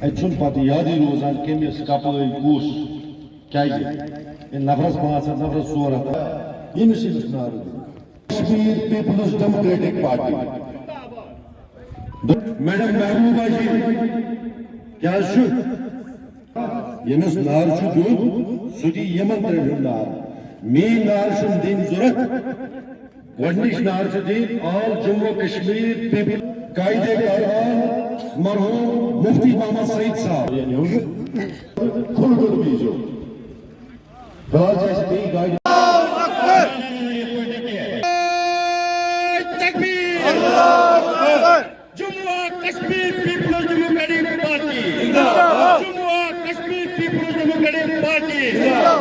اتھن پتہ یادی روزان کمس کپٲرۍ کُس کیازِ نفرس 500 نفرس 400 ییٚمِس نار Kashmir Peoples democratic Party madam Mehbooba ji کیا ییٚمِس نار چھُ دیُن سُہ دی یِمن ترٛٮ۪ن ہُنٛد نار میٛٲنۍ نار چھُنہٕ دِنۍ ضروٗرت گۄڈنِچ نار چھِ دِنۍ آل جموں کشمیر پیپل قائدے کاروان مرحوم مفتی محمد سعید صاحب کھل گل بیجو فلحال چھِ اَسہِ بیٚیہِ گاڑِ Jammu Kashmir Peoples democratic party Jammu Kashmir Peoples democratic party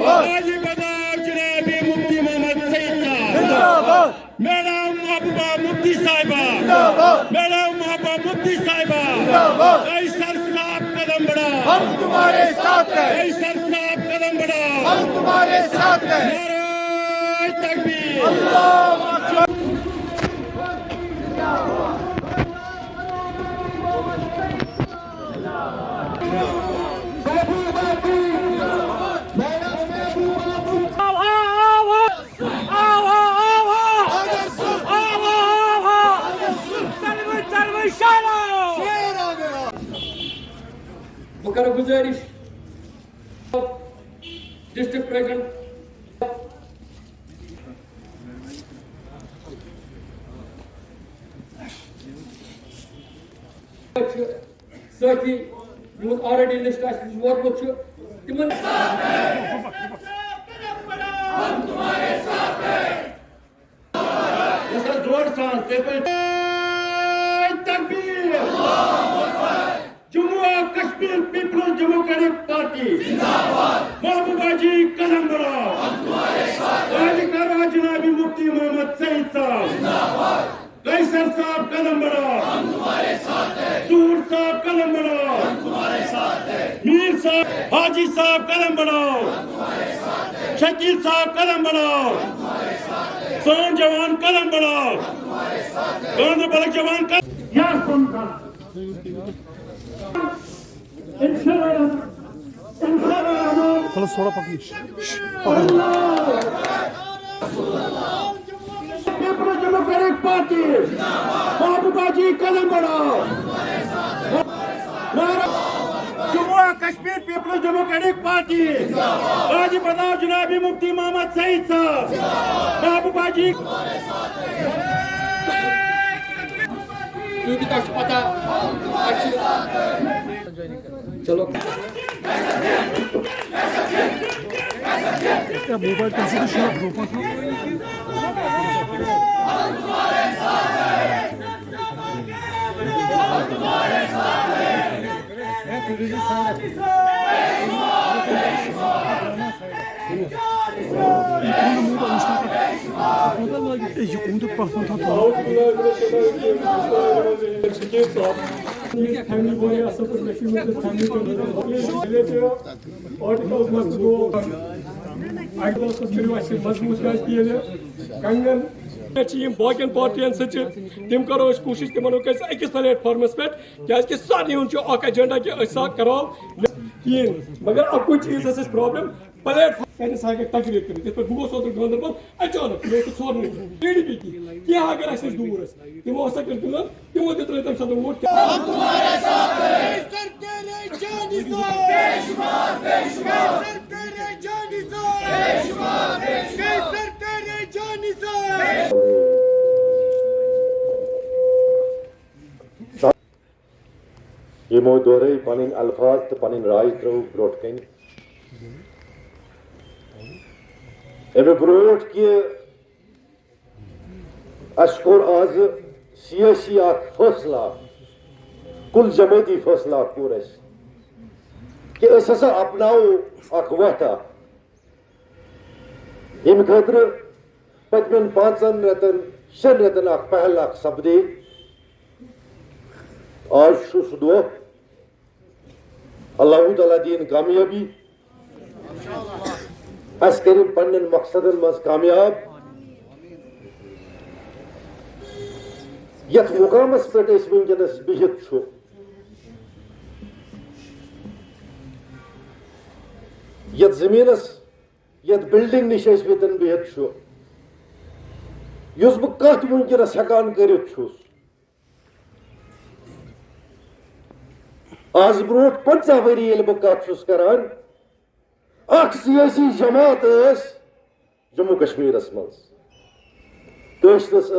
آج بتاؤ جناب مفتی محمد سعید صاحب میڈم محبوبہ مفتی صاحبہ میڈم محبوبہ مفتی صاحبہ قیصر صاحب قدم بڑھاؤ ہم تمہارے ساتھ ہیں قیصر صاحب قدم بڑھاؤ ہم تمہارے ساتھ ہیں نعرہ تکبیر اللہ اکبر بکر گزارش ڈسٹرکٹ پریزیڈنٹ ساتھی یمن آلریڈی لسٹ ووتمت تمن ہم تمہارے ساتھ ہیں زور سان تکبیر Jammu Kashmir Peoples democratic party Mehbooba ji قدم بڑھاؤ آج کروا جناب مفتی محمد سعید صاحب قیصر صاحب قدم بڑھاؤ ظہور صاحب قدم بڑھاؤ میر صاحب حاجی صاحب قدم بڑھاؤ شکیل صاحب قدم بڑھاؤ سون جوان قدم بڑھاؤ گاندربل جوان قدم یا سنتا خلاص تھوڑا پکنیش peoples democratic party Mehbooba ji قدم بڑھاؤ Jammu Kashmir Peoples democratic party آج بتاؤ جناب مفتی محمد سعید صاحب محبوبہ جی کیونکہ تک پتہ چلو کیا موبائل کیسے تو شاپ روپا تھا باقین پارٹین تم کرو کوشش تمو أکس پلیٹ فارمس پہ کیا سارے ہند ایجنڈا کہ کرو کہین مگر اکو چیز پرابلم پلیٹ فارم تقریر کر بہت اوتر گاندربل اچانک ژور پی ڈی پی کی اگر اہس دور تمو کر تمو تر تمہ ساتھ ووٹ یمو دورے پن الفاظ تو پن رائے ترو بروٹ کن امہ بروٹ کہ اس کور آز سیاسی فیصلہ کل جماعتی فیصلہ کور اس کہ اس ہسا اپناو اخ وتھا یم خاطر پتمن 5 رتن 6 رتن اخ پہل اخ سپدے آج سہ دہ اللہ تعالیٰ دین کامیابی اس کر پن مقصدن مز کامیاب یت مقامس پہ ونکس بہت یت زمینس یت بلڈنگ نش وتن بہت اس بہ کت ونکس ہیکان کرت آز برو 50 وری یل بہ کت کران اخ سیاسی جماعت جموں کشمیر مز قشرس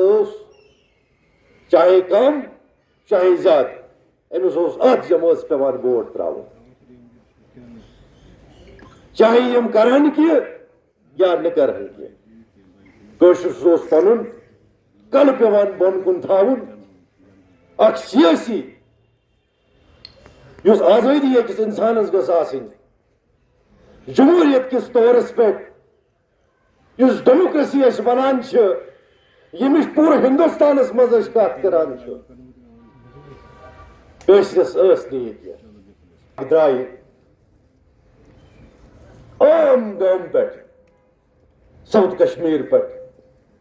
چاہے کم چاہے زیادہ امس ات جماعت پیوان ووٹ تراؤن چاہے یم کرہن کی یا نہ کرہن کی قشرس پن کل پیوان بن کن تھاون اخ سیاسی اس آزادی اکس انسانس گھس آسن جمہوریت کس طورس پہ اس ڈیموکریسی اس ونان یمش پورے ہندوستانس مز کت کران قشرس نی درائی عام گام پہ ساؤتھ کشمیر پہ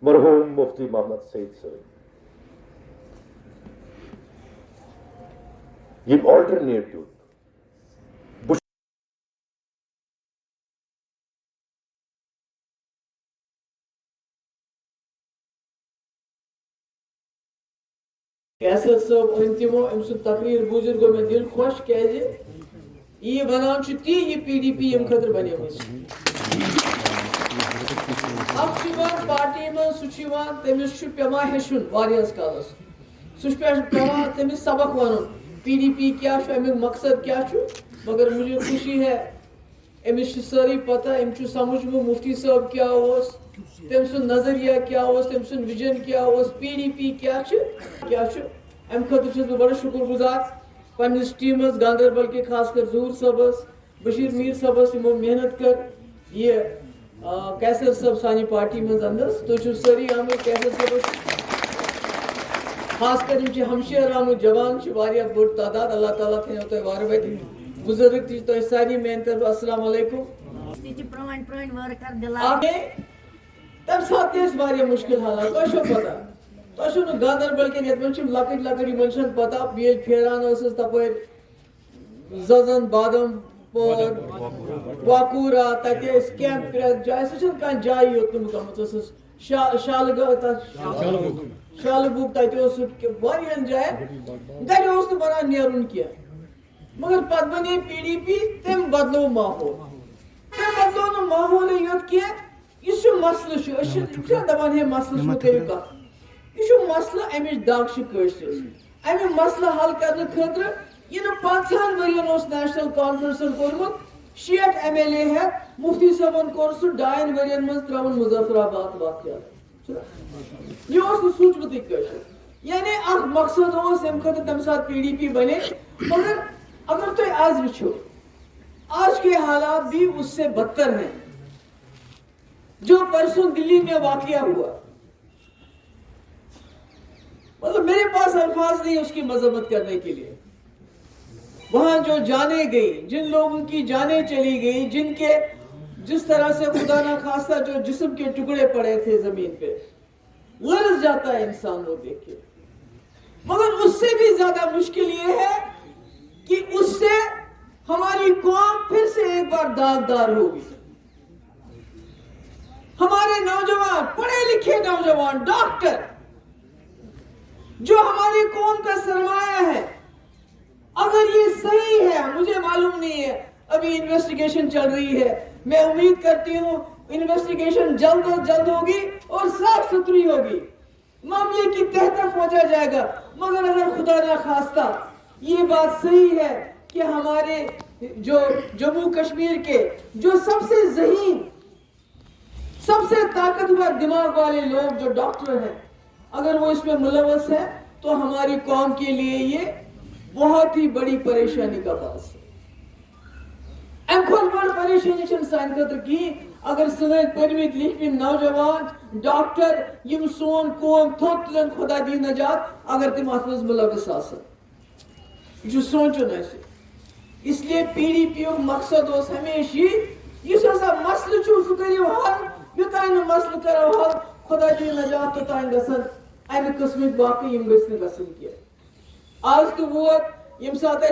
مرحوم مفتی محمد سعید صاحب یم آلٹرنیٹو کیسر صاحب انتمو ام سن تقریر بوزر گو میں دل خوش کیازِ یہ ونان تی یہ پی ڈی پی یم خاطر بنے اخ پارٹی من سہ تمس پیوان ہیچن واریاہس کالس سہ پیوان تمس سبق ون پی ڈی پی کیا امیک مقصد کیا مگر مجھے خوشی ہے امس ساری پتہ ام سمجھ مفتی صاحب کیا تم سن نظریہ کیا تم سن ویژن کیا پی ڈی پی کیا ام خاطر چھس بہ بڑا شکر گزار پنس ٹیمس گاندربل کے خاص کر ظہور صاحبس بشیر میر صاحبس یمو محنت کر یہ کیسر صاحب سانی پارٹی مز اندس تھی ساری آمت کیسر صاحب خاص کر ہمشیر آمت جوان واریاہ بڑ تعداد اللہ تعالیٰ تھو تہ وار وتہ بزرگ تہ ساری میانہ طرف السلام علیکم تم سات واریاہ مشکل حالات تہ پتہ تہ گاندربل کن یت لکٹ لکٹ یمن پتہ بیل پھیران تپر ززن بادم پور واکورا تتہ کیمپ پرٛٮ۪تھ جایہِ سہ کانٛہہ جاے یوت نہٕ بہٕ گٔمٕژ شالہٕ بُک تتہِ واریاہن جاین گرِ اوس نہٕ بنان نیرُن کینٛہہ مگر پتہٕ بنے پی ڈی پی تٔمۍ بدلو ماحول تٔمۍ بدلو نہٕ ماحولٕے یوت کینٛہہ یُس یہِ مسلہٕ چھُ أسۍ چھِ دپان ہے مسلس مہ کٔرِو کتھ یہ مسلہٕ امِچ دگ چھِ کٲشرِس امہِ مسلہٕ حل کرنہٕ خٲطرٕ یہ 50 ورین نیشنل کانفرنسن کورمت 60 MLA ہیتھ مفتی صاحبن کور سہ 2 ورین من ترون مظفر آباد واقعات یہ سوچمت یعنی اخ مقصد ام خاطر تمہ سات پی ڈی پی بنے مگر اگر تھی آج وچھو آج کے حالات بھی اس سے بدتر ہیں جو پرسوں دلی میں واقعہ ہوا مطلب میرے پاس الفاظ نہیں اس کی مذمت کرنے کے لیے وہاں جو جانیں گئی جن لوگوں کی جانیں چلی گئی جن کے جس طرح سے خدا نہ خواستہ جو جسم کے ٹکڑے پڑے تھے زمین پہ لرز جاتا ہے انسان کو دیکھ کے مگر اس سے بھی زیادہ مشکل یہ ہے کہ اس سے ہماری قوم پھر سے ایک بار داغدار ہوگی ہمارے نوجوان پڑھے لکھے نوجوان ڈاکٹر جو ہماری قوم کا سرمایہ ہے اگر یہ صحیح ہے مجھے معلوم نہیں ہے ابھی انویسٹیگیشن چل رہی ہے میں امید کرتی ہوں انویسٹیگیشن جلد از جلد ہوگی اور صاف ستھری ہوگی معاملے کی تہ تک پہنچا جائے گا مگر اگر خدا نہ خواستہ یہ بات صحیح ہے کہ ہمارے جو جموں کشمیر کے جو سب سے ذہین سب سے طاقتور دماغ والے لوگ جو ڈاکٹر ہیں اگر وہ اس میں ملوث ہے تو ہماری قوم کے لیے یہ بہت ہی بڑی پریشانی کا باعث ہے بڑ پریشانی سان خاطر کی اگر سن پرمت لکھمت نوجوان ڈاکٹر یم سون قوم تھوت تلن خدا دی نجات اگر تم ات مز ملوث آسن یہ سوچن اس لیے پی ڈی پی مقصد اس ہمیشہ یہ مسئلہ سہ کرو حل یوتان مسئلہ کرو حل خدا دی نجات توتان گھن امہ قسمک باقی یم گھن گھن کی آج تو ووت یم سات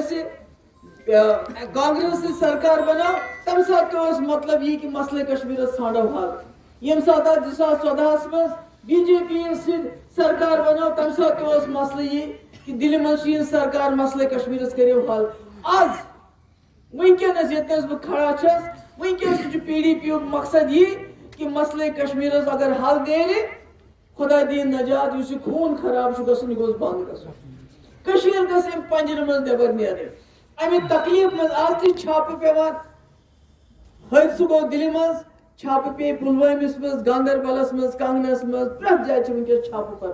कांग्रेस सरकार बनाओ तम साथ मतलब ये कि मसले कश्मीर ठाणो हाल यम सात 2014 मज बीजेपी सरकार बनाओ तम साथ मसले ये कि दिल्ली मज सरकार मसले कश्मीर करो हल आज वनकस ये बह खड़ा वनकस PDP मकसद ये कि मसले कश्मीर अगर हल गे खुदा दीन नजात इस खून खराब गसन गोस बंद गशीर गस पंजर मज नबर नेर अमे तकलीफ मज आज छाप पेवान हादसु गो दिल्ली मज छाप पे पुलवामिस मज गांदरबलस मज कंगनस मज प्रत जाय वनकस छाप कर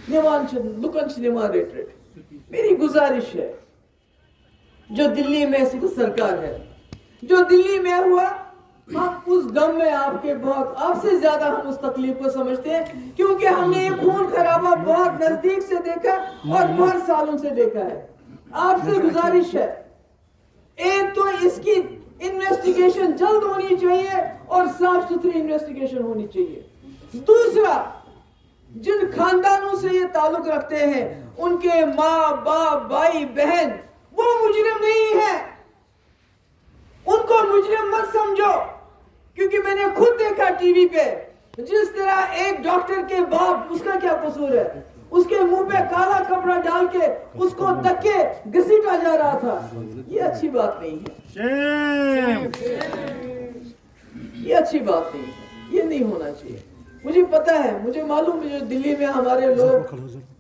निवान लुकन निवान रेट रेट मेरी गुजारिश है जो दिल्ली में सरकार है जो दिल्ली में हुआ हम उस गम में आपके बहुत आपसे ज्यादा हम उस तकलीफ को समझते हैं क्योंकि हमने ये खून खराबा बहुत नजदीक से देखा और बहुत सालों से देखा है। आपसे गुजारिश है एक तो इसकी इन्वेस्टिगेशन जल्द होनी चाहिए और साफ सुथरी इन्वेस्टिगेशन होनी चाहिए। दूसरा, जिन खानदानों से ये ताल्लुक रखते हैं उनके माँ बाप भाई बहन वो मुजरिम नहीं है, उनको मुजरिम मत समझो क्योंकि मैंने खुद देखा टीवी पे जिस तरह एक डॉक्टर के बाप उसका क्या कसूर है, उसके मुंह पे काला कपड़ा डाल के उसको धक्के घसीटा जा रहा था। ये अच्छी बात नहीं है, ये अच्छी बात नहीं है, ये नहीं होना चाहिए। मुझे पता है, मुझे मालूम है जो दिल्ली में हमारे लोग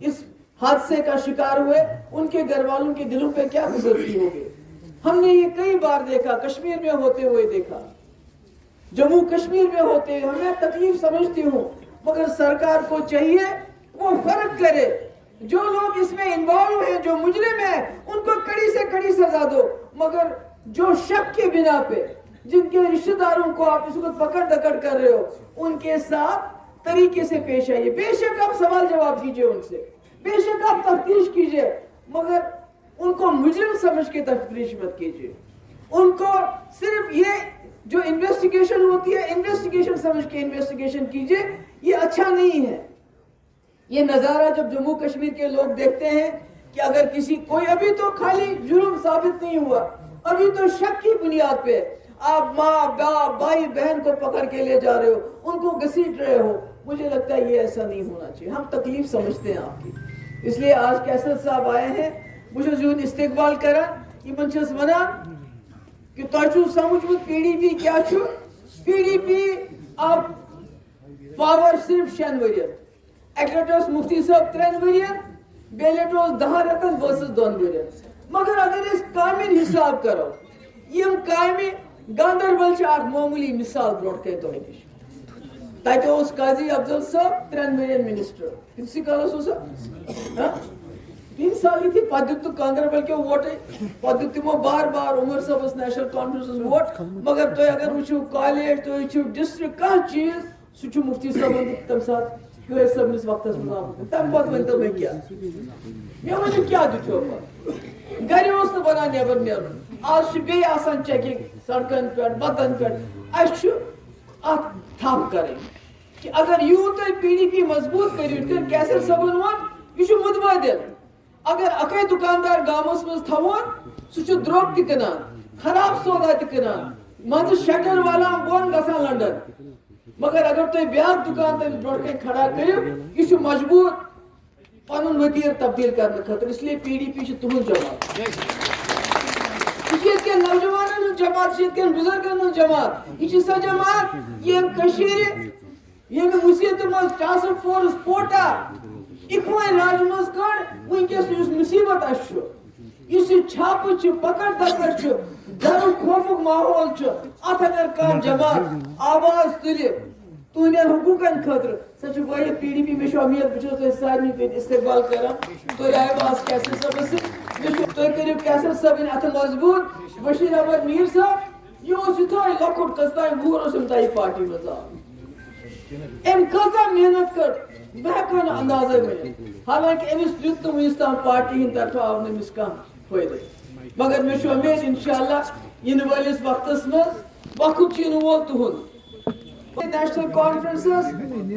इस हादसे का शिकार हुए उनके घर वालों के दिलों पे क्या गुजरती होगी। हमने ये कई बार देखा, कश्मीर में होते हुए देखा, जम्मू कश्मीर में होते हुए। मैं तकलीफ समझती हूँ मगर सरकार को चाहिए वो फर्क करे। जो लोग इसमें इन्वॉल्व हैं, जो मुजरिम हैं, उनको कड़ी से कड़ी सजा दो, मगर जो शक के बिना पे जिनके रिश्तेदारों को आप इसको पकड़ दकड़ कर रहे हो उनके साथ तरीके से पेश आइए। बेशक आप सवाल जवाब कीजिए उनसे, बेशक आप तफ्तीश कीजिए, मगर उनको मुजरिम समझ के तफ्तीश मत कीजिए। उनको सिर्फ ये जो इन्वेस्टिगेशन होती है इन्वेस्टिगेशन समझ के इन्वेस्टिगेशन कीजिए, ये अच्छा नहीं है। ये नजारा जब जम्मू कश्मीर के लोग देखते हैं कि अगर किसी कोई अभी तो खाली जुर्म साबित नहीं हुआ, अभी तो शक की बुनियाद पे आप माँ बाप भाई बहन को पकड़ के ले जा रहे हो, उनको घसीट रहे हो, मुझे लगता है ये ऐसा नहीं होना चाहिए। हम तकलीफ समझते हैं आपकी, इसलिए आज कैसर साहब आए हैं, मुझे जो इस्तेकबाल करा इन छस वनान कि तुम समझ PDP क्या छु। PDP अब पावर सिर्फ 6 वरियन, एक्टर्स मुफ्ती साहब 3 वरियन, बेलेटोस 10 रतन वर्सेस 2 वरियन। मगर अगर इस कामिल हिसाब करो यम कामि गांदरबल छ एक मामूली मिसाल ब्रोट के तो निश तत ओस काजी अफजल साहब 3 वरियन मिनिस्टर किसी कालस ओस 3 साल थी पद गांदरबल के वोट पद तिमो बार बार उमर साहब नेशनल कॉन्फ्रेंस वोट, मगर तो अगर वो कॉलेज तो वो डिस्ट्रिक्ट कह चीज सह मुफ्ती साहब तम साथ सबनिस वक्त तम पे वन तो मैं क्या मे वन क्या दिखो गर बना नबर नेर। आज बे चेकिंग सड़कन पे बतन पे थप कर कि अगर यूत PDP मजबूत कर कैसर सबन वन यह मुतबादिल। अगर अकै दुकानदार गामस मज थवन सह द्रोग तनान, खराब सौदा तनान, मज शटर वाला बोन गसान लंडन, मगर अगर तुम ब्या दुकान तम ब्रोट खड़ा करो यह मजबूर पन वतीर तब्दील करने खतर। इसलिए PDP तुहद जमात, के नौजवान जमात, बुजुर्गन जमात, यह सह जमात ये मुसीबत मज टास्क फोर्स पोटा इकवान राज मज कड़ वनकस मुसीबत इस छाप पकड़ दकड़ डर खौफुक माहौल अत अगर कह जमात आवाज तुल तुंद हुकूकन खतर सह वाया PDP मे उम्मीद बस सारे पे इस्तेमाल कर तुम आयो आज कैसर सब तुम करो कैसर सब अत मजबूत। बशीर अहमद मीर साहब यह यूथा लकुट कस वह पार्टी मज अम कजा मेहनत कर बह अंदाजा वन, हालांकि अमिस दुत तो वस तम पार्टी हिंद तरफ आव नमिस कह फायदे, मगर मे उम्मीद इंशाअल्लाह इन वालिस वक्तस मज वक्त इन वोल तुहद नेशनल कॉन्फ्रेंस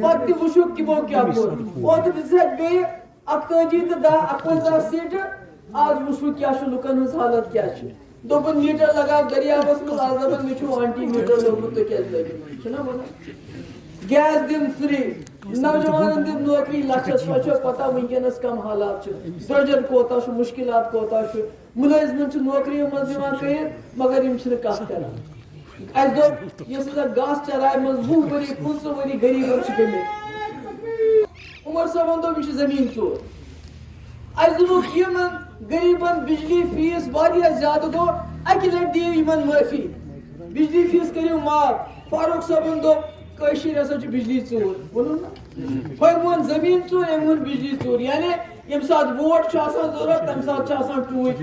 पत वो किमो क्या कोर बे 41 तो 10 51 सीट आज वुचु क्या लुकन हज हालत क्या दोपन मीटर लगा दरियावस मज आज दपन मे आंटी मीटर लोगुत तो क्या लगे गैस दिम फ्री नौजवान दिम नौकरी लक्षस वो पता वनकस कम हालात दर्जन कोता मुश्किलात कोता मुलाजिमन नौकरी मज दिवान कर मगर यम कह कर घास चराय मज 20 वरी 15 वरी गरीबन गमित उमर साहब दोप यह जमीन चोर गरीबन बिजली फीस ज्यादा गो अकि लट दियो माफी बिजली फीस करियो माफ फारूक साहब दोप कशीर हसा बिजली चोर वो जमीन चोर एम बिजली चोर यानी यम साथ वोट जरूरत तम साथ टूट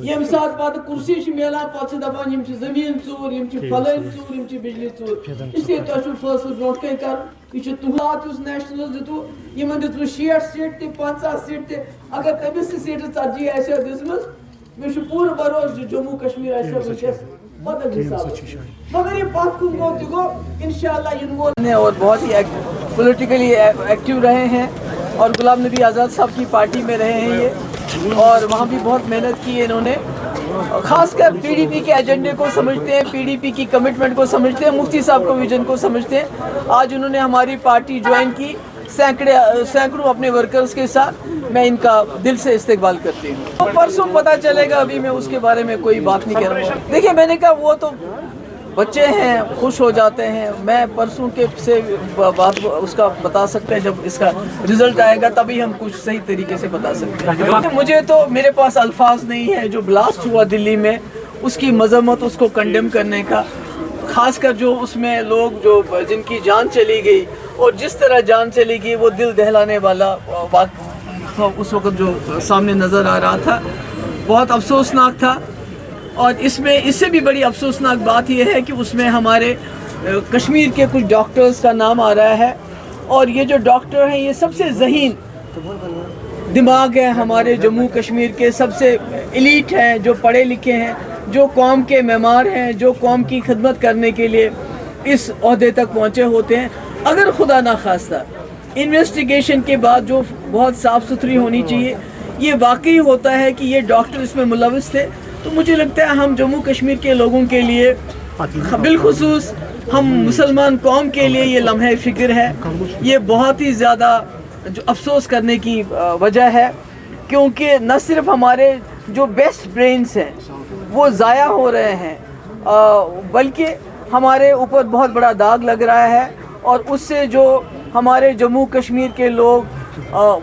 यम साथ पत कुर्सी मिलान पे दपान यम जमीन चोर यम फलन चोर यम बिजली चोर इसलिए तुम फैसले ब्रोट कन कर यह तुहात नेशनल दितु यमन दितु 60 सीट ते 50 सीट ते अगर तमिस सीट 40 आसे दिसमस मे पूर भरोस जम्मू कश्मीर आसे वुनकस बदल हिसाब मगर ये पाक गो इंशाल्लाह और बहुत ही पॉलिटिकली एक्टिव रहे हैं और गुलाम नबी आज़ाद साहब की पार्टी में रहे हैं ये और वहाँ भी बहुत मेहनत की है इन्होंने खासकर पीडीपी के एजेंडे को समझते हैं पीडीपी की कमिटमेंट को समझते हैं मुफ्ती साहब को विजन को समझते हैं आज उन्होंने हमारी पार्टी ज्वाइन की सैकड़ों अपने वर्कर्स के साथ मैं इनका दिल से इस्तेकबाल करती हूँ तो परसों पता चलेगा अभी मैं उसके बारे में कोई बात नहीं कर रहा हूँ देखिए मैंने कहा वो तो बच्चे हैं खुश हो जाते हैं मैं परसों के से बात उसका बता सकते हैं जब इसका रिजल्ट आएगा तभी हम कुछ सही तरीके से बता सकते हैं मुझे तो मेरे पास अल्फाज नहीं है जो ब्लास्ट हुआ दिल्ली में उसकी मजम्मत उसको कंडेम करने का खासकर जो उसमें लोग जो जिनकी जान चली गई और जिस तरह जान चली गई वो दिल दहलाने वाला बात उस वक्त जो सामने नज़र आ रहा था बहुत अफसोसनाक था और इसमें इससे भी बड़ी अफसोसनाक बात यह है कि उसमें हमारे कश्मीर के कुछ डॉक्टर्स का नाम आ रहा है और ये जो डॉक्टर हैं ये सबसे ज़हीन दिमाग है हमारे जम्मू कश्मीर के सबसे एलीट हैं जो पढ़े लिखे हैं जो कौम के मेमार हैं जो कौम की खिदमत करने के लिए इस ओहदे तक पहुँचे होते हैं अगर खुदा ना खास्ता इन्वेस्टिगेशन के बाद जो बहुत साफ़ सुथरी होनी चाहिए ये वाकई होता है कि ये डॉक्टर इसमें मुलविस थे तो मुझे लगता है हम जम्मू कश्मीर के लोगों के लिए बिलखुसूस हम मुसलमान कौम के लिए ये लम्हे फ़िक्र है ये बहुत ही ज़्यादा जो अफसोस करने की वजह है क्योंकि न सिर्फ हमारे जो बेस्ट ब्रेन्स हैं वो ज़ाया हो रहे हैं बल्कि हमारे ऊपर बहुत बड़ा दाग लग रहा है और उससे जो हमारे जम्मू कश्मीर के लोग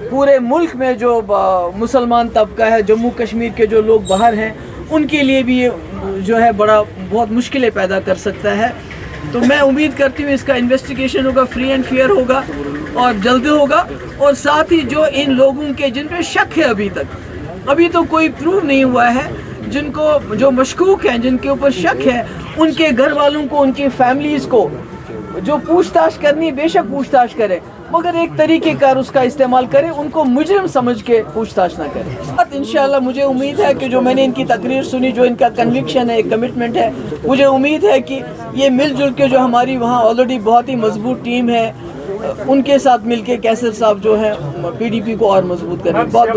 पूरे मुल्क में जो मुसलमान तबका है जम्मू कश्मीर के जो लोग बाहर हैं उनके लिए भी ये जो है बहुत मुश्किलें पैदा कर सकता है तो मैं उम्मीद करती हूँ इसका इन्वेस्टिगेशन होगा फ्री एंड फेयर होगा और जल्द होगा और साथ ही जो इन लोगों के जिन पे शक है अभी तो कोई प्रूव नहीं हुआ है जिनको जो मशकूक हैं जिनके ऊपर शक है उनके घर वालों को उनकी फैमिलीज़ को जो पूछताछ करनी है बेशक पूछताछ करें मगर एक तरीके कार उसका इस्तेमाल करें उनको मुजरिम समझ के पूछताछ ना करें इंशाल्लाह मुझे उम्मीद है कि जो मैंने इनकी तकरीर सुनी जो इनका कन्विक्शन है एक कमिटमेंट है मुझे उम्मीद है कि ये मिलजुल के जो हमारी वहाँ ऑलरेडी बहुत ही मजबूत टीम है उनके साथ मिलके कैसर साहब जो है पीडीपी को और मजबूत करें बहुत